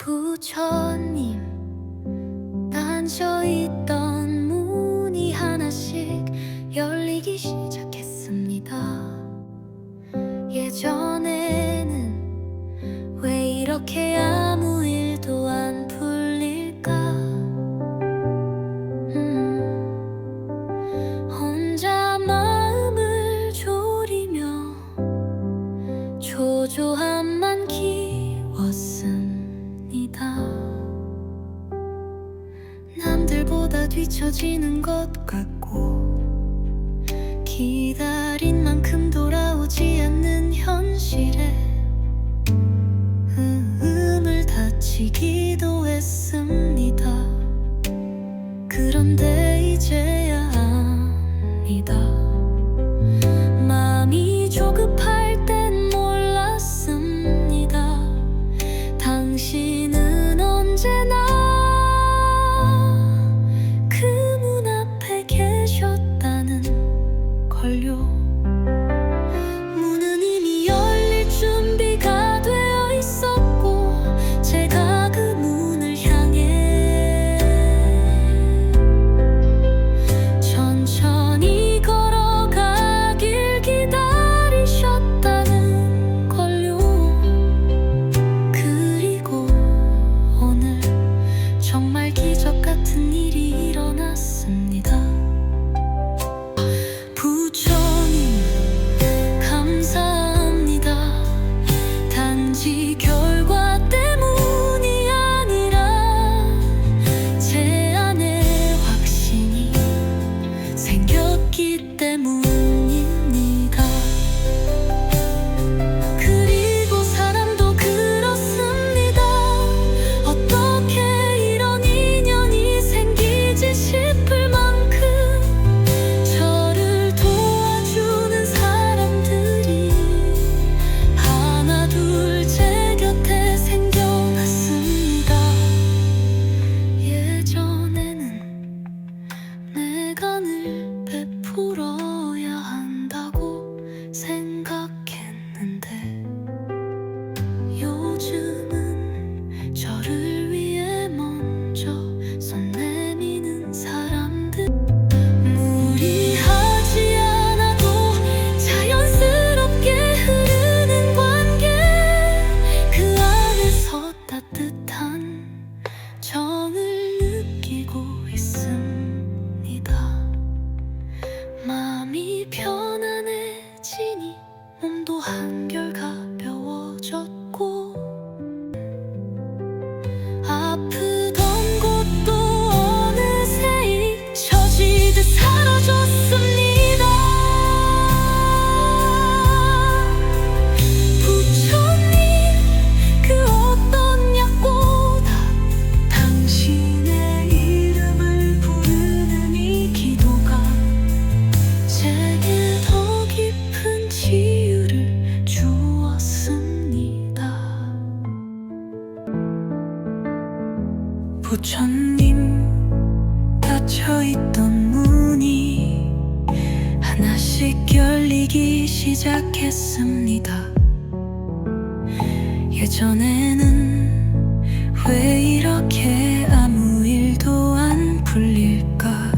부처님 닫혀있던 문이 하나씩 열리기 시작했습니다. 예전에는 왜 이렇게 아무 일도 안 풀릴까? 혼자 마음을 졸이며 초조함만 키웠습니다. 남들보다 뒤처지는 것 같고 기다린 만큼 돌아오지 않는 현실에 마음을 다치기도 했습니다. 그런데 이제야 압니다. 마음이 조급할 땐 몰랐습니다. 당신은 언제나 그 문 앞에 계셨다는 걸요. 문은 이미 열릴 준비가 되어 있었고 제가 그 문을 향해 천천히 걸어가길 기다리셨다는 걸요. 그리고 오늘 정말 기적 같은 일이 일어났습니다. 부처님 감사합니다. 단지 결과 때문이 아니라 제 안에 확신이 생겼기 때문입니다. 그리고 사람도 그렇습니다. 어떻게 이런 인연이 생기지 싶을 만큼 저를 도와주는 사람들이 하나 둘 제 곁에 생겨났습니다. 예전에는 내가 늘 베풀어야 한다고 생각했는데 요즘은 저를 위해 먼저 손 내미는 사람들 무리하지 않아도 자연스럽게 흐르는 관계 그 안에서 따뜻한 정을 느끼고 있습니다. 마음이 편안해지니 몸도 한결 가벼워졌고 아프던 곳도 어느새 잊혀지듯 사라졌습니다. 부처님 그 어떤 약보다 당신의 이름을 부르는 이 기도가 제게 더 깊은 치유를 주었습니다. 부처님 닫혀있던 문이 하나씩 열리기 시작했습니다. 예전에는 왜 이렇게 아무 일도 안 풀릴까?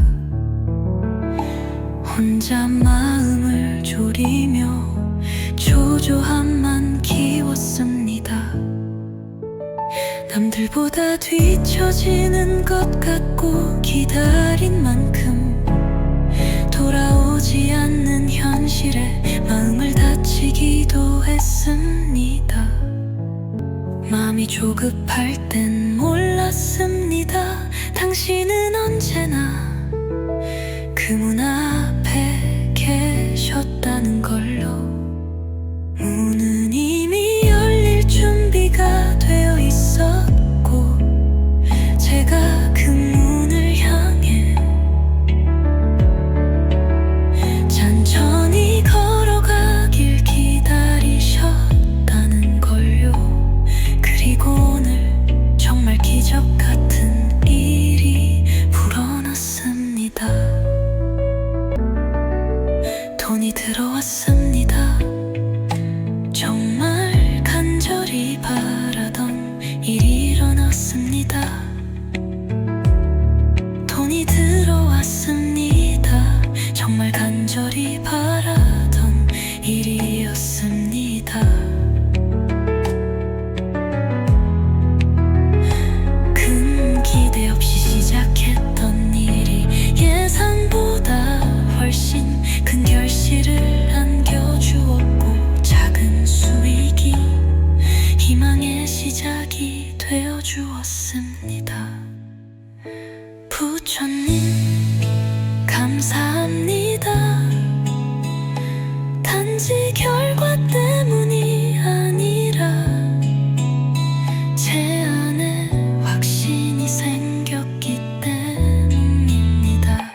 혼자 마음을 졸이며 초조함만 키웠습니다. 남들보다 뒤처지는 것 같고 기다린 만큼 돌아오지 않는 현실에 마음을 다치기도 했습니다. 마음이 조급할 땐 몰랐습니다. 당신은 언제나 그 문 앞에 계셨다는 걸로. 문은 이미 열릴 준비가 되어 있었고 제가 그 문을 향해 천천히 걸어가길 기다리셨다는 걸요. 그리고 오늘 정말 기적 같은 일이 불어났습니다. 왔습니다. 돈이 들어왔습니다. 정말 간절히 바라던 일이었습니다. 큰 기대 없이 시작했던 일이 예상보다 훨씬 큰 결실을 안겨주었고, 작은 수익이 희망의 시작이 되어주었습니다. 부처님 감사합니다. 단지 결과 때문이 아니라 제 안에 확신이 생겼기 때문입니다.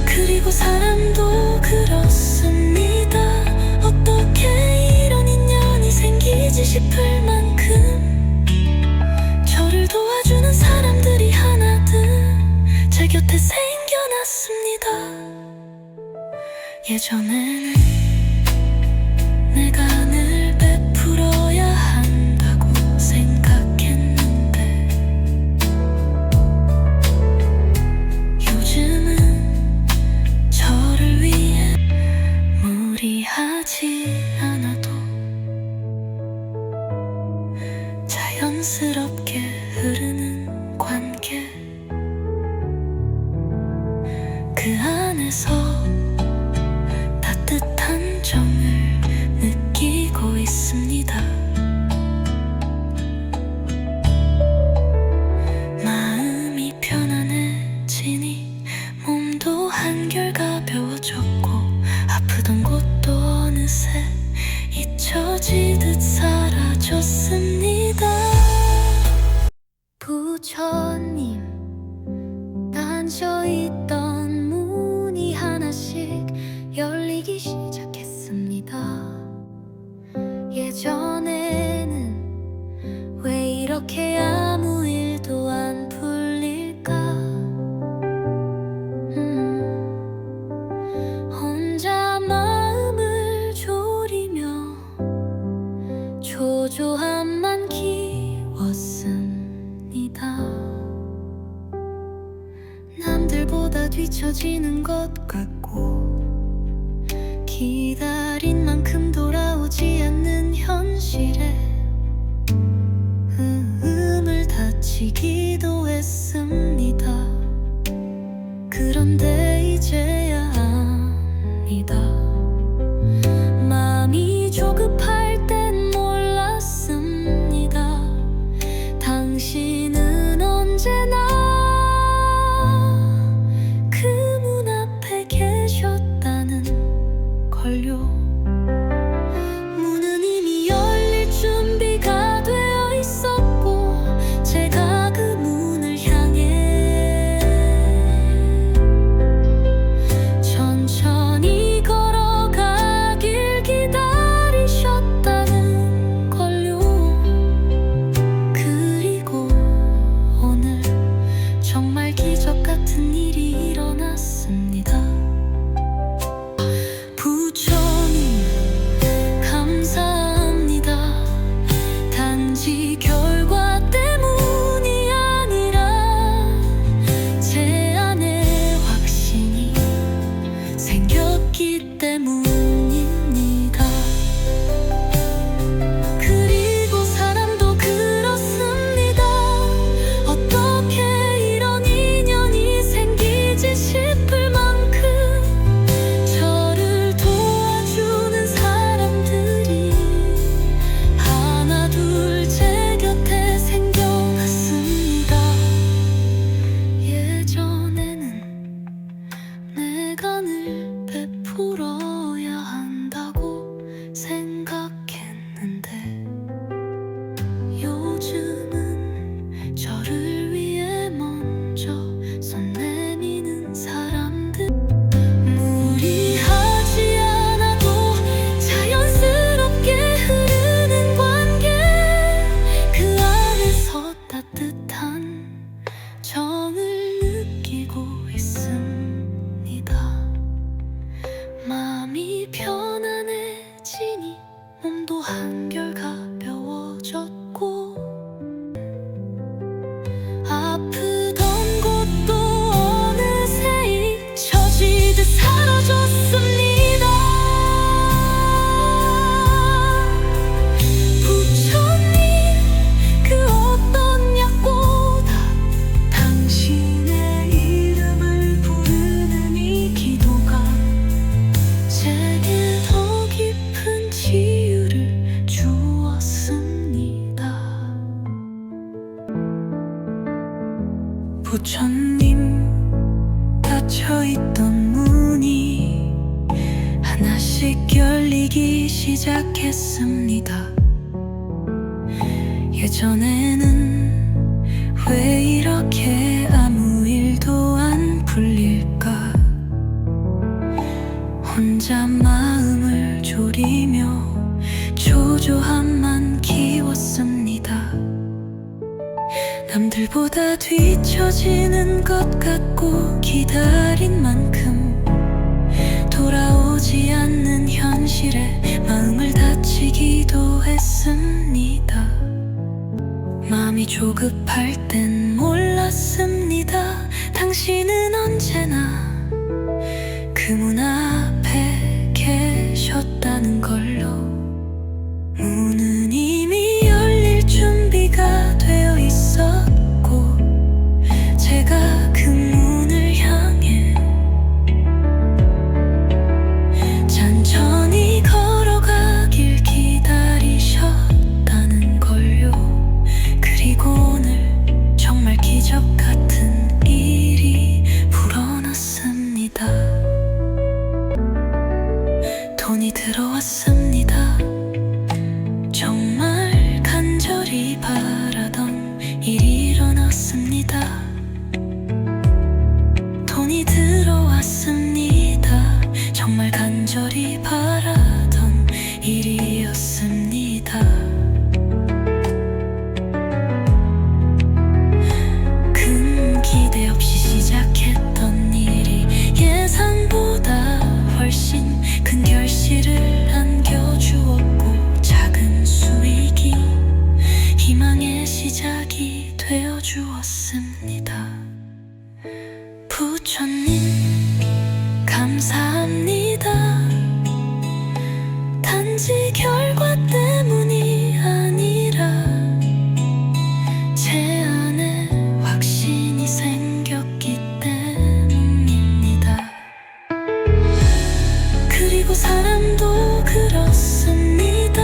그리고 사람도 그렇습니다. 어떻게 이런 인연이 생기지 싶을 만큼 저를 도와주는 사람들이 하나둘 제 곁에 생겨났습니다. 예전에는 내가 늘 베풀어야 한다고 생각했는데, 요즘은 저를 위해 무리하지 않아도 자연스럽게 흐르는 관계, 그 안에서 따뜻한 정을 느끼고 있습니다. 마음이 편안해지니 몸도 한결 가벼워졌고, 아프던 곳도 어느새 잊혀지듯 사라졌습니다. 부처님, 닫혀있던 문이 하나씩 열리기 시작했습니다. 예전에는 왜 이렇게 아무 일도 안 풀릴까, 혼자 마음을 졸이며 초조함만 키웠습니다. 남들보다 뒤처지는 것 같고, 기다린 만큼 돌아오지 않는 현실에 마음을 다치기도 했습니다. 그런데 이제야 압니다. 마음이 조급할 땐 몰랐습니다. 당신은 언제나 그 문 앞에 계셨다는 걸요. 문은 이미 열릴 준비가 되어 있었고, 제가 그 문을 향해 천천히 걸어가길 기다리셨다는 걸요. 그리고 오늘 정말 기적 같은 일이 일어났습니다. 부처님 감사합니다. 단지 결과 때문이 아니라 제 안에 확신이 생겼기 때문입니다. 그리고 사람도 그렇습니다. 어떻게 이런 인연이 생기지 싶을 만큼 저를 도와주는 사람들이 하나둘 제 곁에 생겨났습니다. 예전에는 내가 늘 베풀어야 한다고 생각했는데, 요즘은 저를 위해 먼저 손 내미는 사람들, 무리하지 않아도 자연스럽게 흐르는 관계, 그 안에서 따뜻한 정을 느끼고 있습니다. 마음이 편안해지니 몸도 한결 가벼워졌고, 부처님 닫혀있던 문이 하나씩 열리기 시작했습니다. 예전에는 왜 이렇게 아무 일도 안 풀릴까 혼자 마음을 졸이며 초조함만 키웠습니다. 남들보다 뒤처지는 것 같고 기다린 만큼 돌아오지 않는 현실에 마음을 다치기도 했습니다. 마음이 조급할 땐 몰랐습니다. 당신은 언제나 그 문 앞에 계셨다는 걸로. 문은 이미 열릴 준비가 되어 있었고 제가 그 문을 향해 천천히 걸어가길 기다리셨다는 걸요. 그리고 오늘 정말 기적 같은 일이 불어났습니다. 돈이 들어왔습니다. 정말 간절히 바라던 일이 일어났습니다. 돈이 들어왔습니다. 정말 간절히 바라던 일이었습니다. 큰 기대 없이 시작했던 일이 예상보다 훨씬 큰 결실을 안겨주었고 작은 수익이 희망의 시작이 되어주었습니다. 부처님 감사합니다. 단지 결과 때문이 아니라 제 안에 확신이 생겼기 때문입니다. 그리고 사람도 그렇습니다.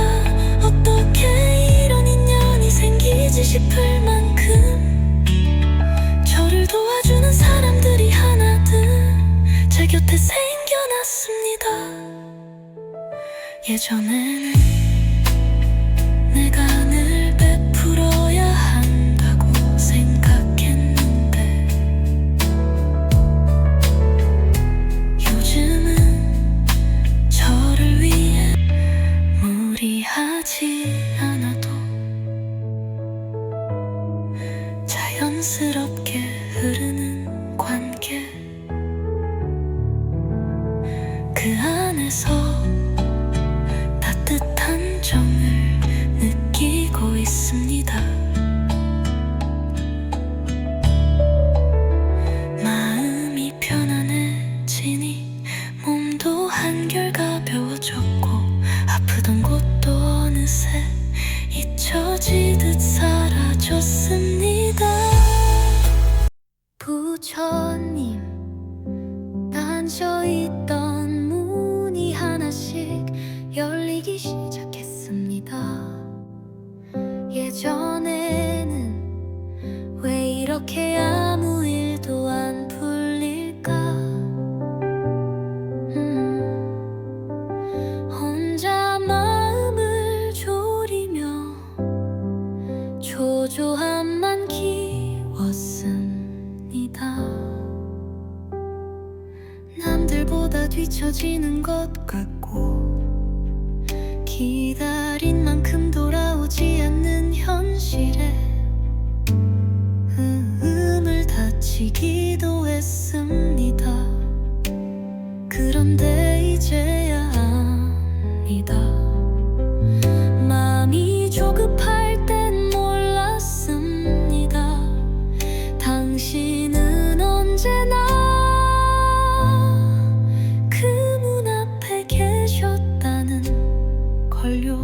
어떻게 이런 인연이 생기지 싶을 만큼 저를 도와주는 사람들이 하나둘 제 곁에 생겨났습니다. 예전에는 내가 늘 베풀어야 한다고 생각했는데 요즘은 저를 위해 무리하지 않아도 자연스럽게 흐르는 관계 그 안에서 따뜻한 정을 느끼고 있습니다. 마음이 편안해지니 몸도 한결 가벼워졌고 아프던 곳도 어느새 잊혀지듯 사라졌습니다. 부처님 닫혀있던 문이 하나씩 열리기 시작했습니다. 예전에는 왜 이렇게 아무 일도 안 풀릴까 혼자 마음을 졸이며 초조함만 키웠습니다. 남들보다 뒤처지는 것 같고 기다린 만큼 돌아오지 않는 현실에 마음을 다치기도 했습니다. 그런데 이제야 압니다. 마음이 조급할 땐 몰랐습니다. 당신은 언제나 그 문 앞에 계셨다는 걸요.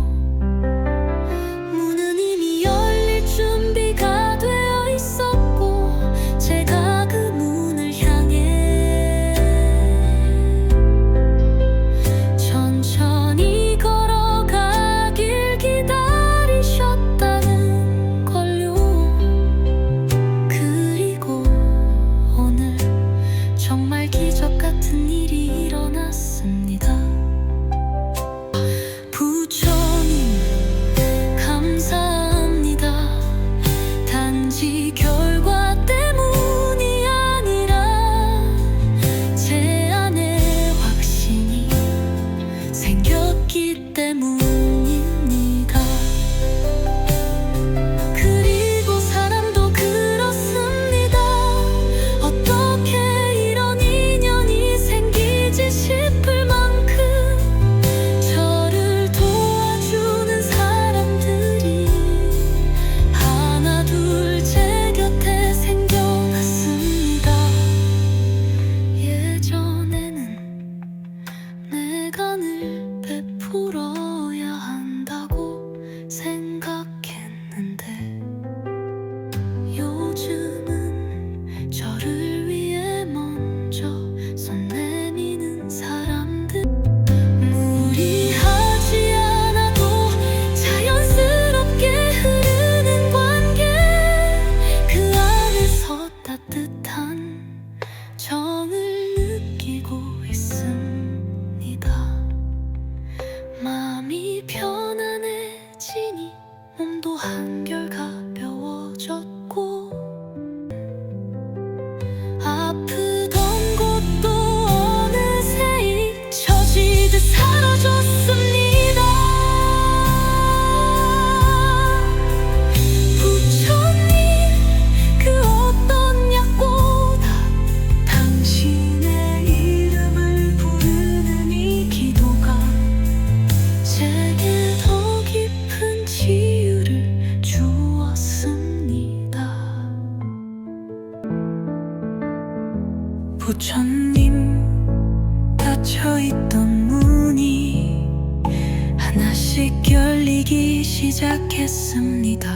부처님 닫혀있던 문이 하나씩 열리기 시작했습니다.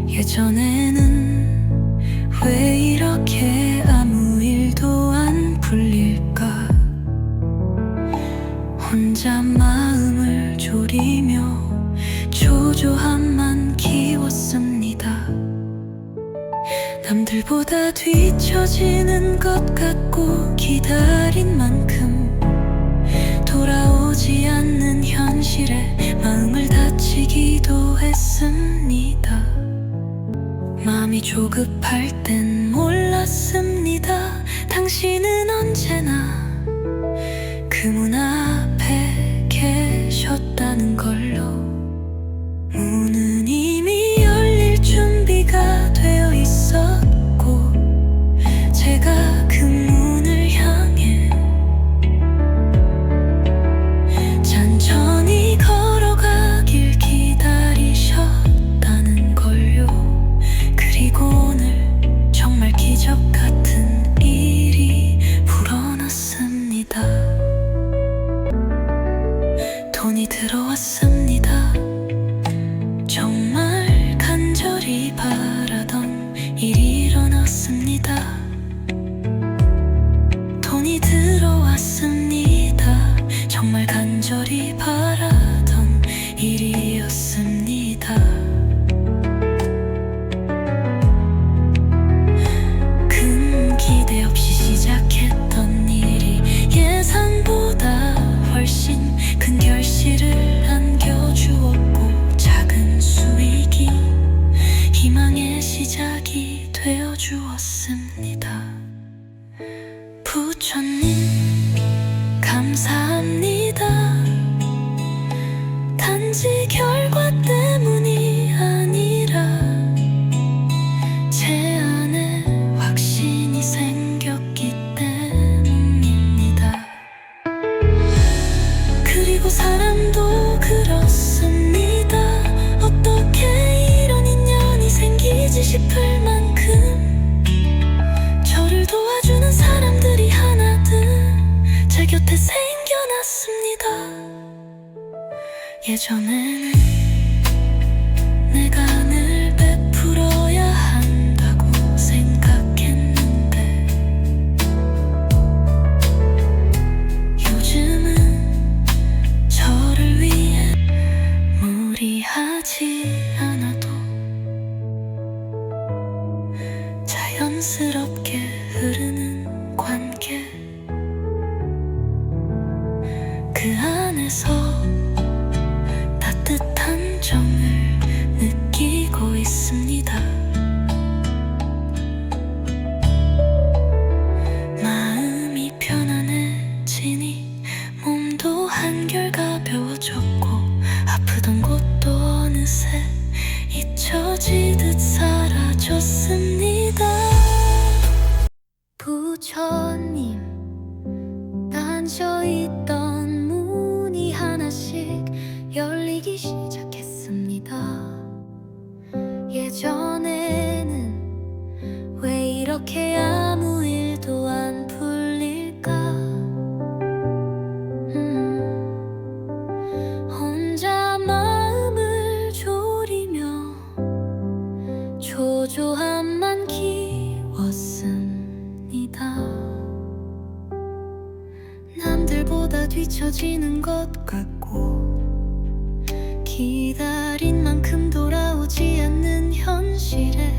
예전에는 왜 이렇게 아무 일도 안 풀릴까 혼자 마음을 졸이며 초조함만 키웠습니다. 남들보다 뒤처지는 것 같고 기다린 만큼 돌아오지 않는 현실에 마음을 다치기도 했습니다. 마음이 조급할 땐 몰랐습니다. 당신은 언제나 그 문 앞에 계셨다는 걸로. 문은 이미 열릴 준비가 되어 있었고 제가 그 문을 향해 천천히 걸어가길 기다리셨다는 걸요. 그리고 오늘 정말 기적 같은 일이 불어났습니다. 돈이 들어왔습니다. 정말 간절히 바라던 일이 일어났습니다. 돈이 들어왔습니다. 정말 간절히 바라던 일이었습니다. 큰 기대 없이 시작했던 일이 예상보다 훨씬 큰 결실을 안겨주었고 작은 수익이 희망의 시작이 되어주었습니다. 부처님 감사합니다. 단지 결과 때문이 아니라 제 안에 확신이 생겼기 때문입니다. 그리고 사람도 그렇습니다. 어떻게 이런 인연이 생기지 싶을 만큼 저를 도와주는 사람들이 하나둘 제 곁에 생겨났습니다. 예전에는 내가 늘 베풀어야 한다고 생각했는데 요즘은 저를 위해 무리하지 않아도 자연스럽게 흐르는 관계 그 안에서 따뜻한 정을 느끼고 있습니다. 마음이 편안해지니 몸도 한결 가벼워졌고 아프던 곳도 어느새 잊혀지듯 사라졌습니다. 부처님 닫혀있던 문이 하나씩 열리기 시작했습니다. 예전에는 왜 이렇게 아무 일도 안 풀릴까 혼자 마음을 졸이며 초조함만 키웠습니다. 남들보다 뒤처지는 것 같고 기다린 만큼 돌아오지 않는 현실에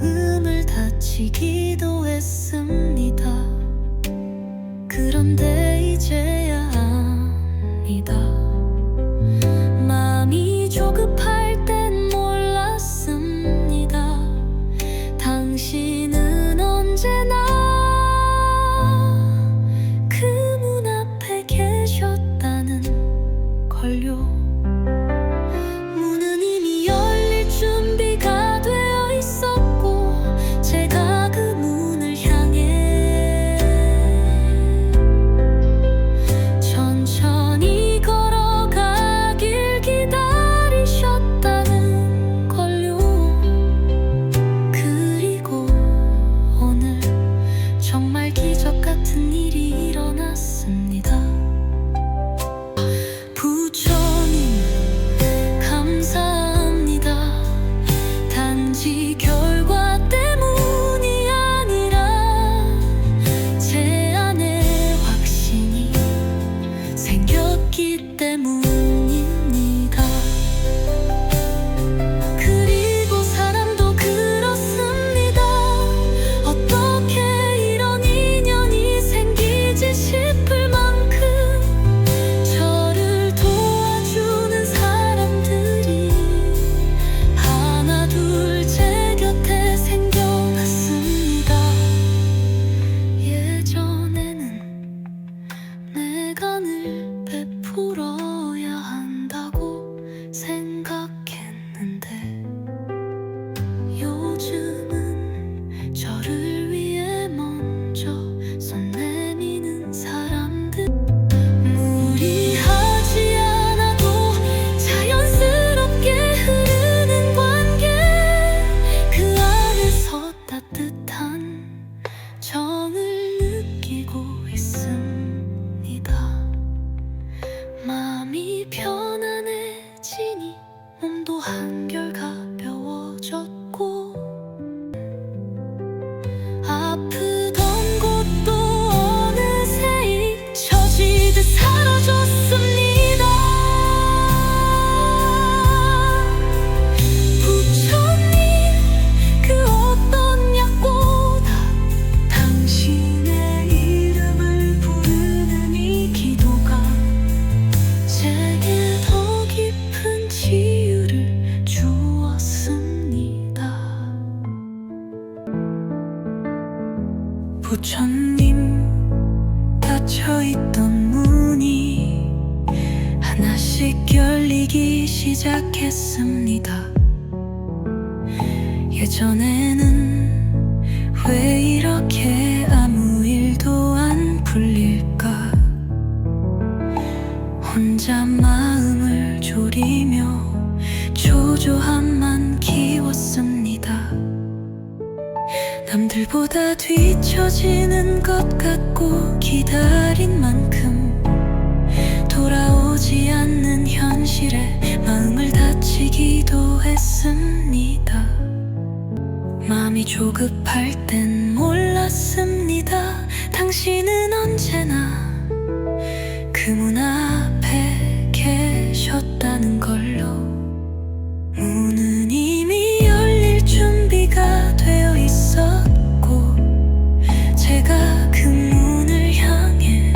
마음을 다치기도 했습니다. 그런데 이제야 압니다. 마음이 조급할 땐 몰랐습니다. 당신은 언제나 그 문 앞에 계셔 생각했는데 요즘은 저를 위해 먼저 손 내미는 사람들 무리하지 않아도 자연스럽게 흐르는 관계 그 안에서 따뜻한 정을 느끼고 있습니다. 마음이 편안해지니 몸도 한결 가벼워졌고 아프던 곳도 어느새 잊혀지듯 사라졌습니다. 부처님 그 어떤 약보다 당신의 이름을 부르는 이 기도가 제게 더 깊은 치유를 주었습니다. 부처님 닫혀있던 문이 하나씩 열리기 시작했습니다. 예전에는 왜 이렇게 아무 일도 안 풀릴까 혼자 마음을 졸이며 초조함만 키웠습니다. 남들보다 뒤처지는 것 같고 기다린 만큼 돌아오지 않는 현실에 마음을 다치기도 했습니다. 마음이 조급할 땐 몰랐습니다. 당신은 언제나 그 문 앞에 계셨다는 걸로. 문은 이미 열릴 준비가 되어 있었고 제가 그 문을 향해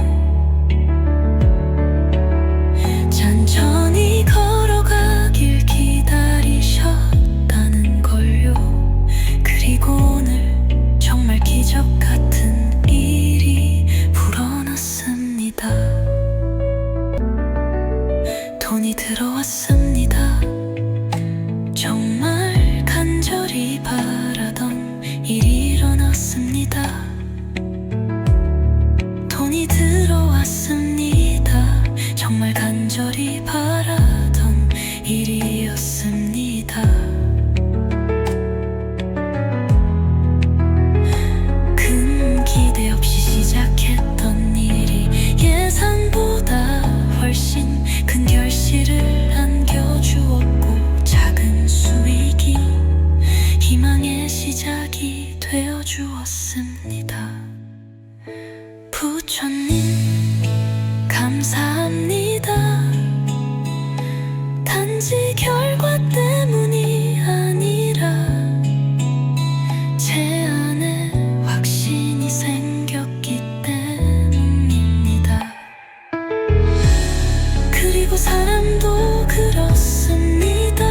천천히 걸어가길 기다리셨다는 걸요. 그리고 오늘 정말 기적 같은 일이 불어났습니다. 돈이 들어왔습니다. 정말 간절히 바라던 일이 일어났습니다. 돈이 들어왔습니다. 정말 간절히 바라던 일이었습니다. 큰 기대 없이 시작했던 일이 예상보다 훨씬 큰 결실을 안겨주었고 작은 수익이 희망의 시작이 되어주었습니다. 부처님 감사합니다. 단지 결과 때문이 아니라 제 안에 확신이 생겼기 때문입니다. 그리고 사람도 그렇습니다.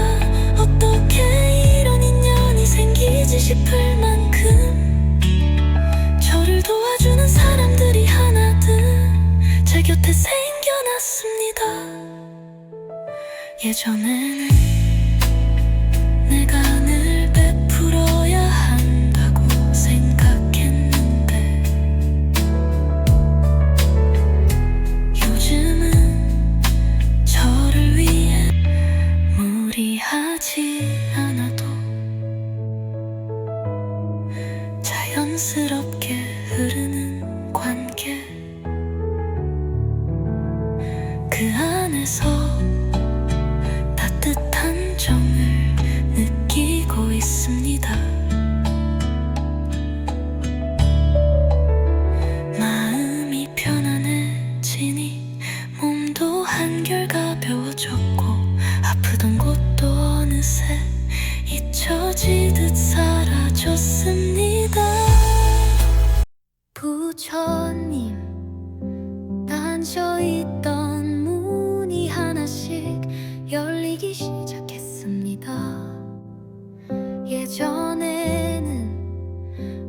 어떻게 이런 인연이 생기지 싶을 만큼 저를 도와주는 사람들이 하나둘 제 곁에 생겨났습니다. 예전에는 내가 늘 베풀어야 한다고 생각했는데 요즘은 저를 위해 무리하지 않아도 자연스럽게 흐르는 관계 그 안에서 따뜻한 정을 느끼고 있습니다. 마음이 편안해지니 몸도 한결 가벼워졌고 아프던 곳도 어느새 잊혀지듯 사라졌습니다. 부처님 닫혀있던 문이 하나씩 열리기 시작했습니다. 예전에는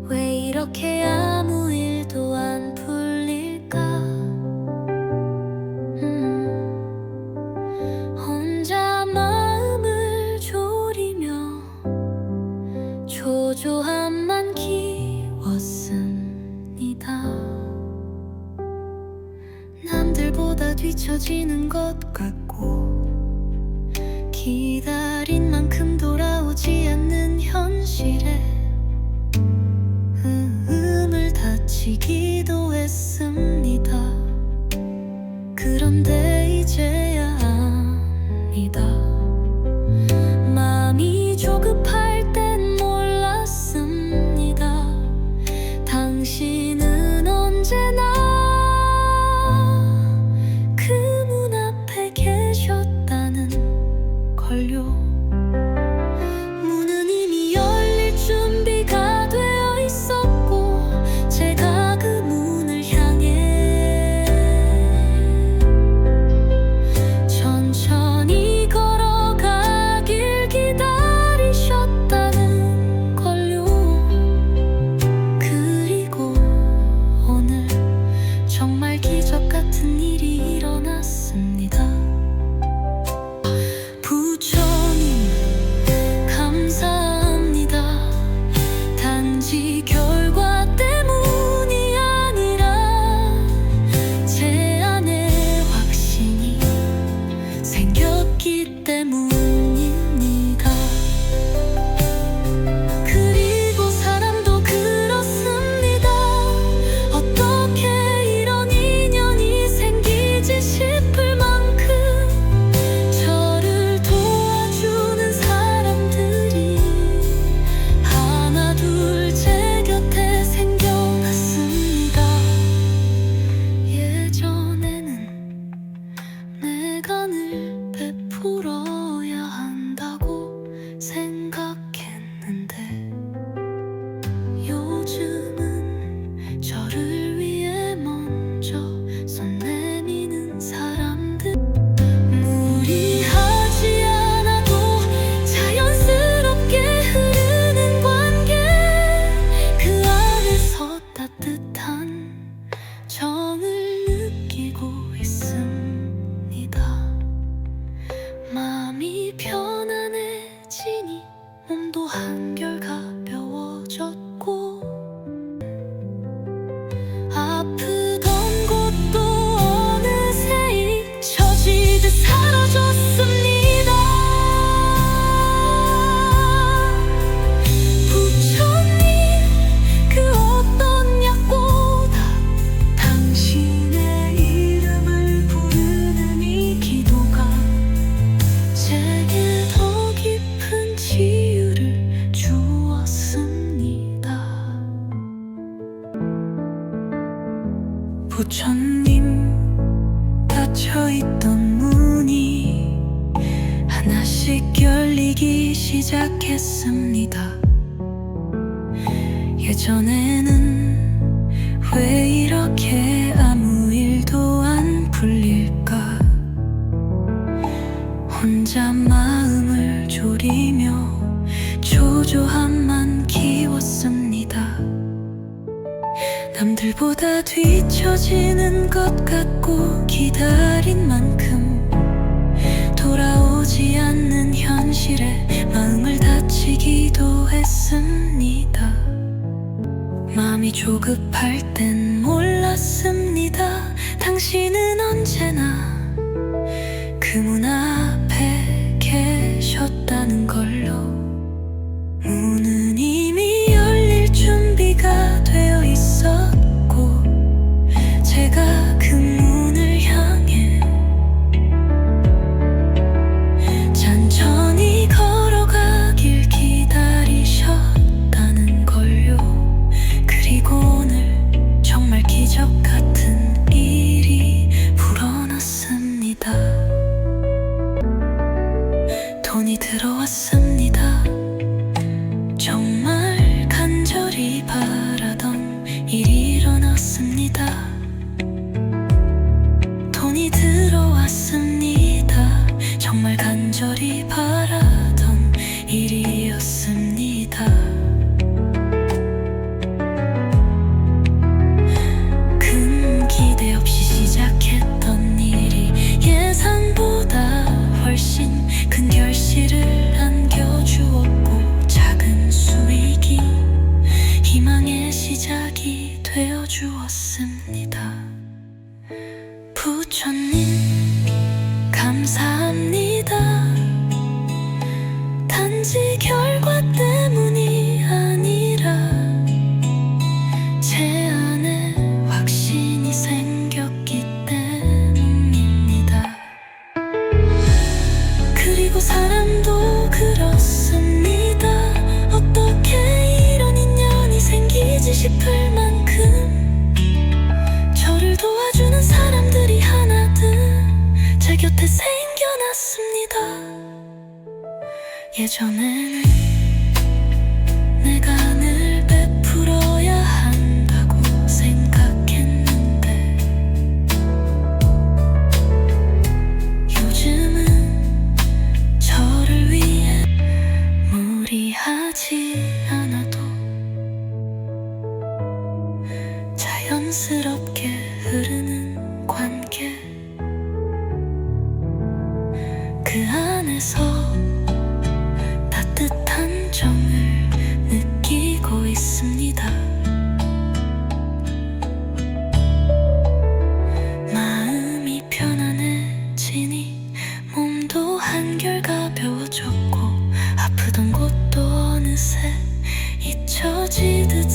왜 이렇게 아무 일도 안 풀릴까 혼자만 것 같고 기다린 만큼 돌아오지 않는 현실에 마음을 다치기도 했습니다. 그런데 이제야 압니다. 마음이 조급할 땐 몰랐습니다. 당신은 언제나 그 문 앞에 계셨다는 걸요. 문은 이미 열릴 준비가 되어 있었고 제가 그 문을 향해 천천히 걸어가길 기다리셨다는 걸요. 그리고 오늘 정말 기적 같은 일이 일어났습니다. 부처님 감사합니다. 단지 결과 때문이 아니라 제 안에 확신이 생겼기 때문입니다. 그리고 사람도 그렇습니다. 어떻게 이런 인연이 생기지 싶을 만큼 저를 도와주는 사람들이 하나 둘 제 곁에 생겨났습니다. 예전에는 내가 늘 베풀어야 한다고 생각했는데 요즘은 저를 위해 먼저 손 내미는 사람들 무리하지 않아도 자연스럽게 흐르는 관계 그 안에서 따뜻한 정을 느끼고 있습니다. 마음이 편안해지니 몸도 한결 가벼워졌고 아프던 곳도 어느새 잊혀지듯 사라졌습니다. 부처님 그 어떤 약보다 당신의 이름을 부르는 이 기도가 제게 더 깊은 치유를 주었습니다. 부처님 닫혀있던 문이 하나씩 열리기 시작했습니다. 예전에는 왜 이렇게 아무 일도 안 풀릴까 혼자 마음을 졸이며 초조함만 키웠습니다. 남들보다 뒤처지는 것 같고 기다린 만큼 돌아오지 않는 현실에 마음을 다치기도 했습니다. 마음이 조급할 땐 몰랐습니다. 당신은 언제나 그 문 앞에 계셨다는 걸로. 문은 이미 열릴 준비가 되어 있었고 제가 그 문을 향해 천천히 걸어가길 기다리셨다는 걸요. 그리고 오늘 정말 기적 같은 일이 불어났습니다. 돈이 들어왔습니다. 정말 간절히 바라던 일이 일어났습니다. 돈이 들어왔습니다. 정말 간절히 바라던 일이었습니다. 큰 기대 없이 시작했던 일이 예상보다 훨씬 큰 결실을 안겨주었고 작은 수익이 희망의 시작이 되어주었습니다. 부처님 감사합니다. 단지 결과 때문이 아니라 제 안에 확신이 생겼기 때문입니다. 그리고 사람도 그렇습니다. 어떻게 이런 인연이 생기지 싶을 만큼 저를 도와주는 사람들이 하나둘 제 곁에 생겨났습니다. 예전에는 내가 늘 베풀어야 한다고 생각했는데 요즘은 저를 위해 무리하지 않아도 자연스럽게 흐르는 관계, 그 안에서 따뜻한 정을 느끼고 있습니다. 마음이 편안해지니 몸도 한결 가벼워졌고 아프던 곳도 어느새 잊혀지듯